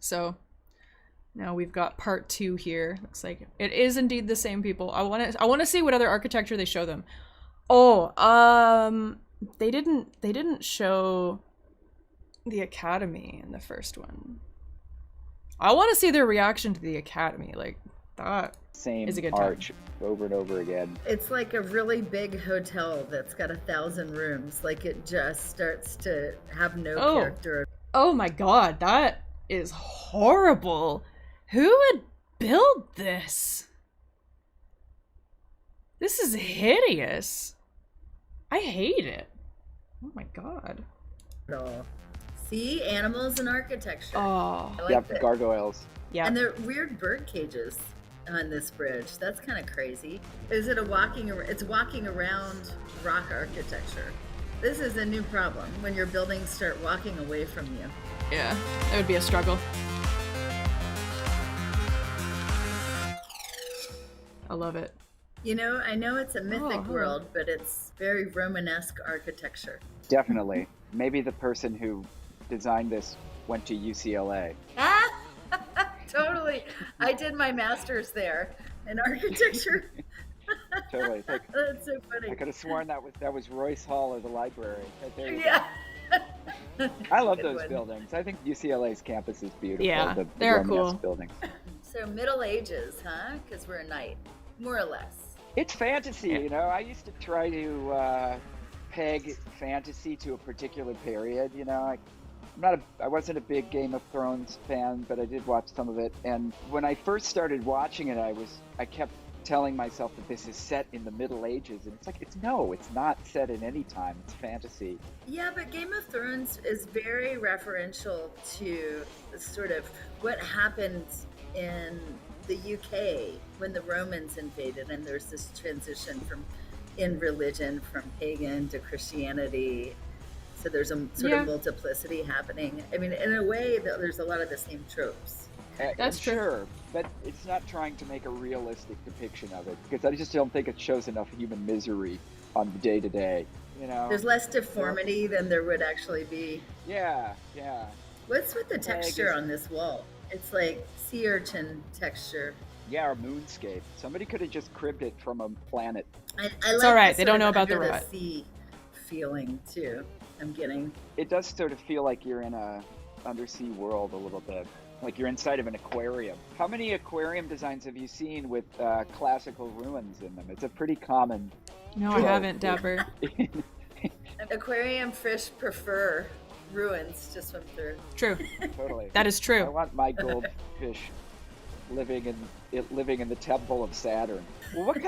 So now we've got part 2 here. Looks like it is indeed the same people. I want to see what other architecture they show them. Oh, they didn't show the Academy in the first one. I want to see their reaction to the Academy. Like, that Same is a good time. arch over and over again. It's like a really big hotel that's got 1,000 rooms. Like, it just starts to have no character. Oh my god, that is horrible. Who would build this? This is hideous. I hate it. Oh my god. See? Animals and architecture. Oh. I like Yep, that. gargoyles. Yeah. And they're weird bird cages on this bridge. That's kind of crazy. Is it it's walking around rock architecture. This is a new problem when your buildings start walking away from you. Yeah, that would be a struggle. I love it. You know, I know it's a mythic world, but it's very Romanesque architecture. Definitely. Maybe the person who designed this went to UCLA. Totally. I did my master's there in architecture. Totally. Like, That's so funny. I could have sworn that was Royce Hall or the library. Right there. Yeah. I love Good those one. buildings. I think UCLA's campus is beautiful. Yeah, the they're Romanesque cool. buildings. So Middle Ages, huh? Because we're a knight, more or less. It's fantasy, you know. I used to try to peg fantasy to a particular period. You know, I wasn't a big Game of Thrones fan, but I did watch some of it. And when I first started watching it, I kept telling myself that this is set in the Middle Ages, and it's like it's not set in any time. It's fantasy. Yeah, but Game of Thrones is very referential to sort of what happened in the UK when the Romans invaded, and there's this transition in religion from pagan to Christianity. So there's a sort of multiplicity happening. I mean, in a way, there's a lot of the same tropes. That's true. Sure, but it's not trying to make a realistic depiction of it, because I just don't think it shows enough human misery on the day-to-day. You know, There's less deformity than there would actually be. Yeah. What's with the texture on this wall? It's like sea urchin texture. Yeah, or moonscape. Somebody could have just cribbed it from a planet. I like It's all right. the They don't sort know of about the under rut. sea feeling too. I'm getting. It does sort of feel like you're in a undersea world a little bit, like you're inside of an aquarium. How many aquarium designs have you seen with classical ruins in them? It's a pretty common. No, I haven't, Dapper. Aquarium fish prefer ruins to swim through. True. Totally. That is I true. want my goldfish living in the temple of Saturn. Well, what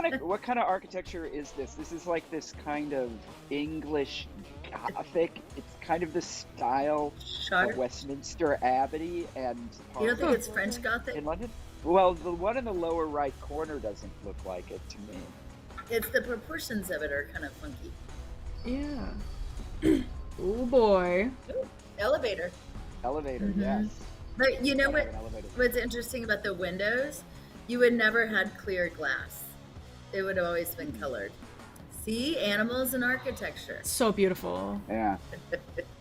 kind of architecture is this? This is like this kind of English Gothic. It's kind of the style of Westminster Abbey and. You don't think it's French Gothic? In London? Well, the one in the lower right corner doesn't look like it to me. It's the proportions of it are kind of funky. Yeah. Oh boy. Ooh, elevator. Elevator, Mm-hmm. yes. But you know Gotta have an elevator. what's interesting about the windows? You would never had clear glass. It would have always been colored. See, animals and architecture. So beautiful. Yeah.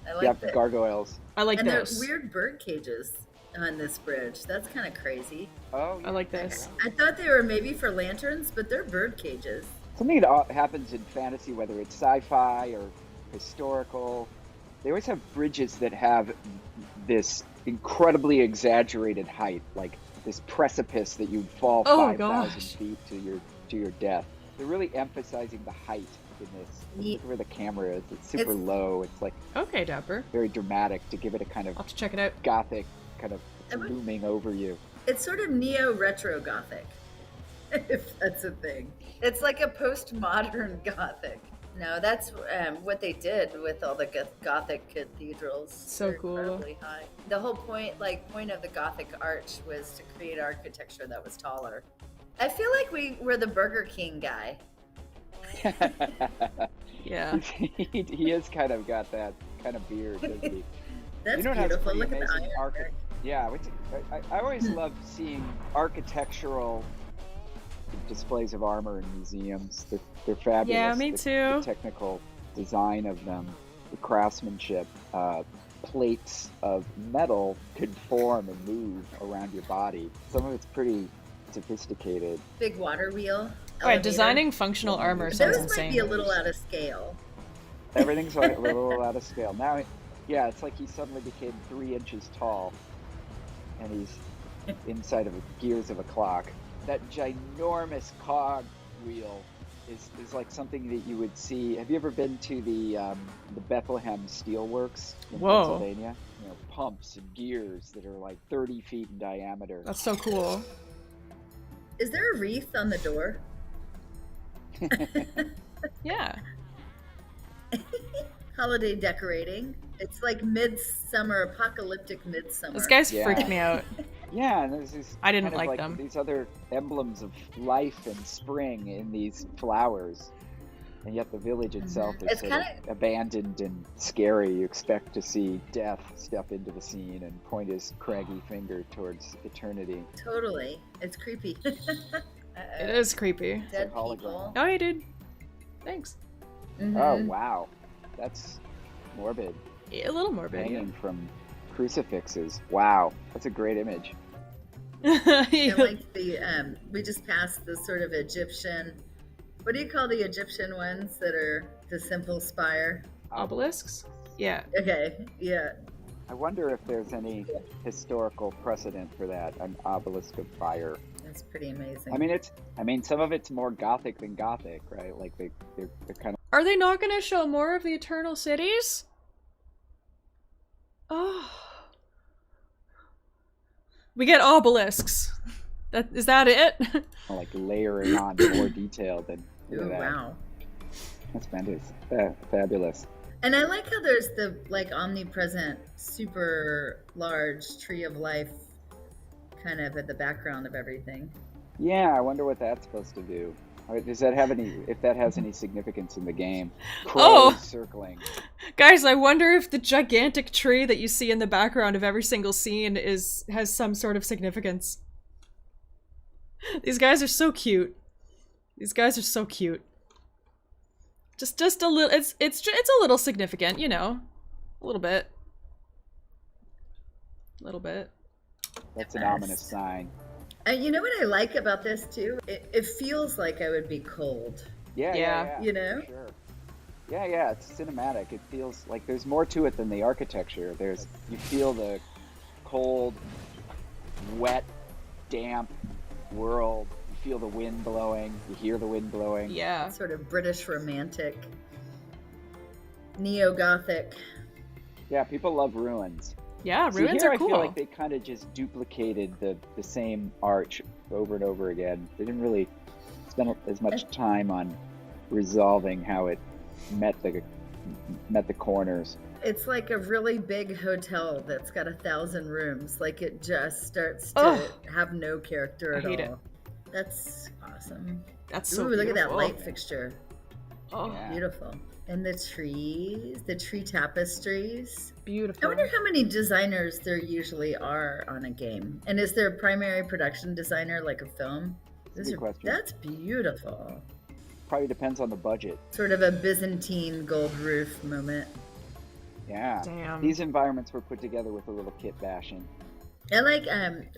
I like Yep, that. gargoyles. I like And this. there's weird bird cages on this bridge. That's kind of crazy. Oh, yeah. I like this. I thought they were maybe for lanterns, but they're bird cages. Something that happens in fantasy, whether it's sci-fi or historical, they always have bridges that have this incredibly exaggerated height, like this precipice that you'd fall 5,000 feet to your death. They're really emphasizing the height in this. Look where the camera is. It's super low. It's like Okay, Dapper. very dramatic to give it a kind of I'll have to check it out. gothic kind of looming over you. It's sort of neo-retro Gothic, if that's a thing. It's like a postmodern Gothic. No, that's what they did with all the Gothic cathedrals. So They're cool. incredibly high. The whole point of the Gothic arch was to create architecture that was taller. I feel like we were the Burger King guy. Yeah. He has kind of got that kind of beard, doesn't he? That's You know what has beautiful. pretty Look at the amazing iron. Yeah, I always love seeing architectural displays of armor in museums. They're fabulous. Yeah, me The too. technical design of them, the craftsmanship. plates of metal could form and move around your body. Some of it's pretty sophisticated. Big water wheel. Right, elevator. designing functional armor sounds Those might insane. be a little out of scale. Everything's like a little out of scale. Now, yeah, it's like he suddenly became 3 inches tall, and he's inside of the gears of a clock. That ginormous cog wheel is like something that you would see. Have you ever been to the Bethlehem Steelworks in Pennsylvania? You know, pumps and gears that are like 30 feet in diameter. That's so cool. Is there a wreath on the door? Yeah. Holiday decorating. It's like midsummer, apocalyptic midsummer. Those guys Yeah. freaked me out. Yeah, and there's these I didn't kind of like them. These other emblems of life and spring in these flowers, and yet the village itself is It's sort kinda- of abandoned and scary. You expect to see death step into the scene and point his craggy finger towards eternity. Totally. It's creepy. It is creepy. Dead It's like people. Oh, you did. Thanks. Mhm. Oh wow, that's morbid. A little morbid. Hanging from crucifixes. Wow, that's a great image. And like the we just passed the sort of Egyptian. What do you call the Egyptian ones that are the simple spire? Obelisks? Yeah. Okay, yeah. I wonder if there's any historical precedent for that, an obelisk of fire. That's pretty amazing. I mean, some of it's more Gothic than Gothic, right? Like they're kind of. Are they not going to show more of the Eternal Cities? Oh. We get obelisks. Is that it? Like layering on more detail than Ooh, that. wow. That's fantastic. Fabulous. And I like how there's the like omnipresent, super large tree of life kind of at the background of everything. Yeah, I wonder what that's supposed to do. Does that have any? If that has any significance in the game? Crows Oh! circling. Guys, I wonder if the gigantic tree that you see in the background of every single scene has some sort of significance. These guys are so cute. These guys are so cute. Just a little. It's a little significant, you know, a little bit. A little bit. That's an Yes. ominous sign. You know what I like about this too? It feels like I would be cold. Yeah. You know? for sure. Yeah, it's cinematic. It feels like there's more to it than the architecture. You feel the cold, wet, damp world. You feel the wind blowing. You hear the wind blowing. Yeah. Sort of British romantic, neo-Gothic. Yeah, people love ruins. Yeah, See, ruins here are I cool. feel like they kind of just duplicated the same arch over and over again. They didn't really spend as much time on resolving how it met the corners. It's like a really big hotel that's got 1,000 rooms. Like it just starts to Ugh. have no character I at hate all. it. That's awesome. That's so Ooh, look at that beautiful. light fixture. Oh, Yeah. Beautiful. And the trees, the tree tapestries. beautiful. I wonder how many designers there usually are on a game. And is there a primary production designer like a film? Good question. That's beautiful. Probably depends on the budget. Sort of a Byzantine gold roof moment. Yeah. Damn. These environments were put together with a little kit bashing. I like,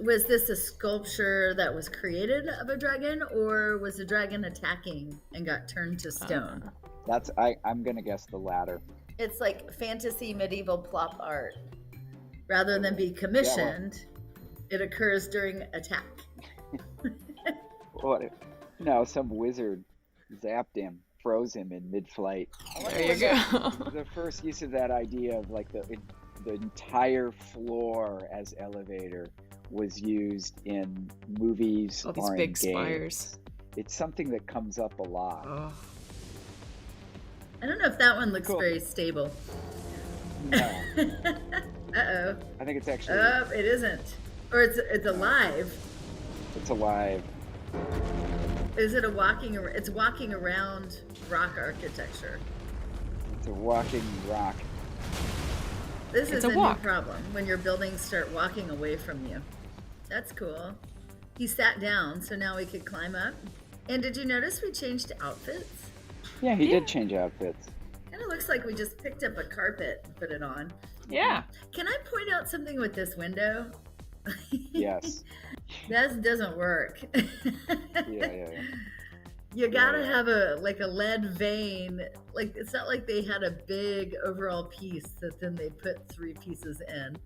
was this a sculpture that was created of a dragon, or was the dragon attacking and got turned to stone? I'm gonna guess the latter. It's like fantasy medieval plop art. Rather than be commissioned, it occurs during attack. What if, some wizard zapped him, froze him in mid-flight. There you go. The first use of that idea of like the entire floor as elevator was used in movies All these or in big games. spires. It's something that comes up a lot. Oh. I don't know if that one looks Cool. very stable. No, Uh-oh. I think it's actually Oh, it isn't. Or it's alive. it's alive. Is it it's walking around rock architecture. It's a walking rock. This It's is a a new walk. problem when your buildings start walking away from you. That's cool. He sat down, so now we could climb up. And did you notice we changed outfits? Yeah, he Yeah. did change outfits. And it looks like we just picked up a carpet and put it on. Yeah. Can I point out something with this window? Yes. That doesn't work. Yeah. You gotta Yeah. have a lead vein. Like, it's not like they had a big overall piece that then they put 3 pieces in.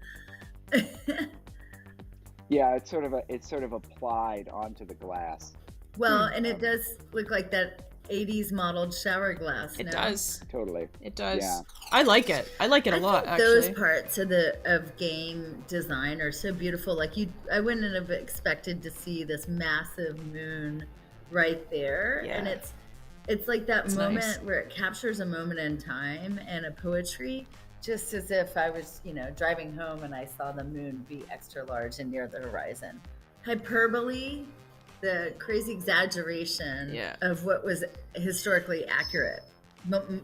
Yeah, it's sort of applied onto the glass. Well, and it does look like that 80s modeled shower glass. It no? does. Totally. It does. Yeah. I like it. I like it a lot, think actually. those parts of game design are so beautiful. Like, I wouldn't have expected to see this massive moon right there. Yeah. And it's like that It's moment nice. where it captures a moment in time and a poetry, just as if I was, driving home and I saw the moon be extra large and near the horizon. Hyperbole, the crazy exaggeration Yeah. of what was historically accurate,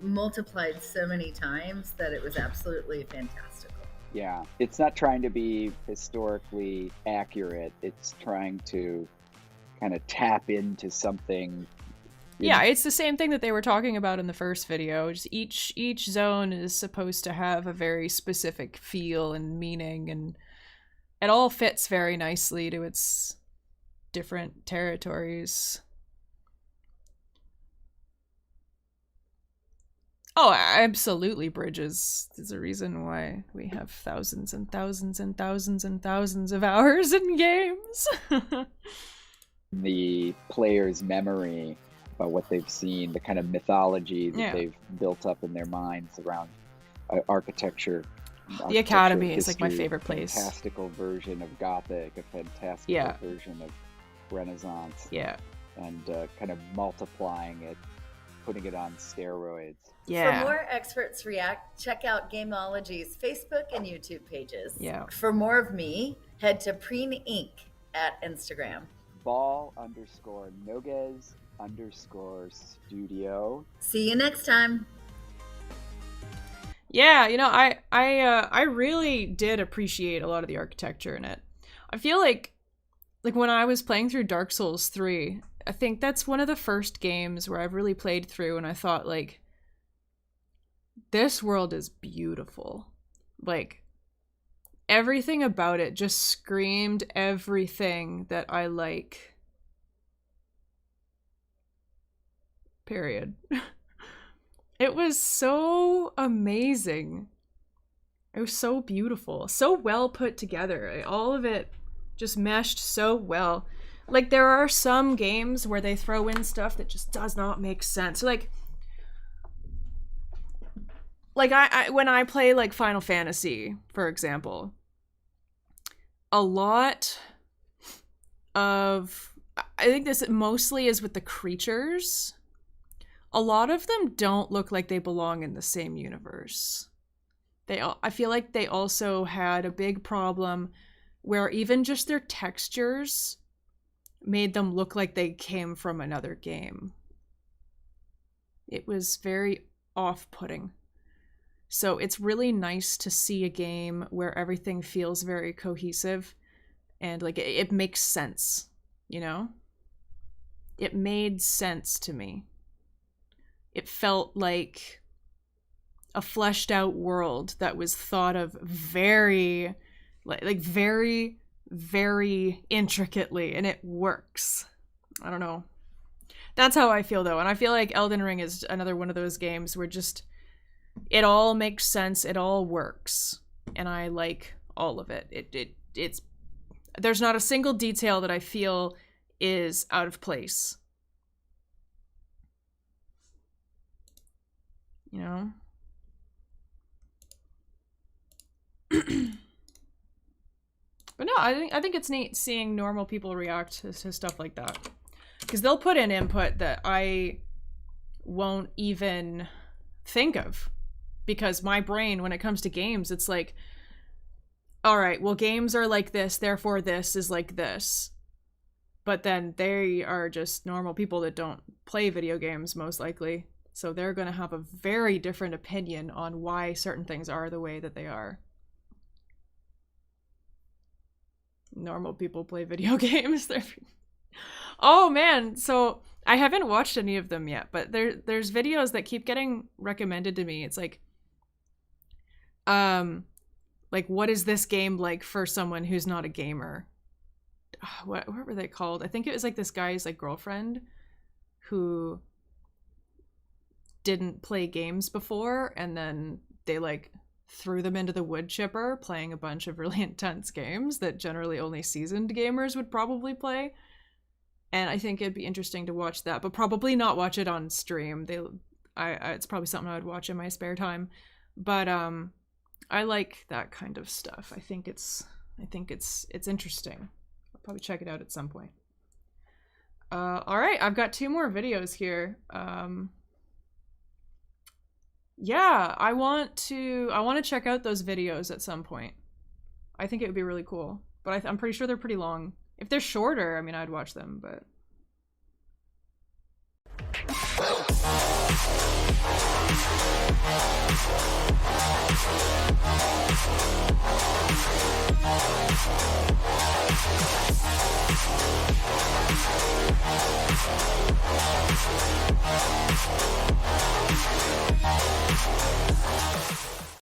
multiplied so many times that it was absolutely fantastical. Yeah. It's not trying to be historically accurate. It's trying to kind of tap into something. Yeah, it's the same thing that they were talking about in the first video. Just each zone is supposed to have a very specific feel and meaning, and it all fits very nicely to its different territories. Oh, absolutely, bridges. There's a reason why we have thousands and thousands and thousands and thousands of hours in games. The player's memory about what they've seen, the kind of mythology that they've built up in their minds around architecture. The Academy is like my favorite place. A fantastical version of Gothic, a fantastical version of Renaissance. Yeah. And kind of multiplying it, putting it on steroids. Yeah. For more experts react, check out Gameology's Facebook and YouTube pages. Yeah. For more of me, head to Preen Inc. at Instagram. Ball_Noguez_studio. See you next time. Yeah, I really did appreciate a lot of the architecture in it. I feel like when I was playing through Dark Souls 3, I think that's one of the first games where I've really played through and I thought, like, this world is beautiful. Like, everything about it just screamed everything that I like. Period. It was so amazing. It was so beautiful. So well put together. All of it just meshed so well. Like, there are some games where they throw in stuff that just does not make sense. Like I when I play like Final Fantasy, for example, a lot of, I think this mostly is with the creatures. A lot of them don't look like they belong in the same universe. I feel like they also had a big problem where even just their textures made them look like they came from another game. It was very off-putting. So it's really nice to see a game where everything feels very cohesive and like it makes sense, you know? It made sense to me. It felt like a fleshed out world that was thought of very, very, very intricately, and it works. I don't know. That's how I feel, though, and I feel like Elden Ring is another one of those games where just it all makes sense, it all works, and I like all of it. It's there's not a single detail that I feel is out of place. You know? But no, I think it's neat seeing normal people react to stuff like that. Because they'll put in input that I won't even think of. Because my brain, when it comes to games, it's like, alright, well, games are like this, therefore this is like this. But then they are just normal people that don't play video games, most likely. So they're going to have a very different opinion on why certain things are the way that they are. Normal people play video games. Oh man, so I haven't watched any of them yet, but there's videos that keep getting recommended to me. It's like what is this game like for someone who's not a gamer? What were they called? I think it was like this guy's like girlfriend who didn't play games before, and then they like threw them into the wood chipper playing a bunch of really intense games that generally only seasoned gamers would probably play. And I think it'd be interesting to watch that, but probably not watch it on stream. It's probably something I would watch in my spare time. But I like that kind of stuff. I think it's interesting. I'll probably check it out at some point. All right, I've got 2 more videos here. Yeah, I want to check out those videos at some point. I think it would be really cool, but I'm pretty sure they're pretty long. If they're shorter, I mean, I'd watch them, but.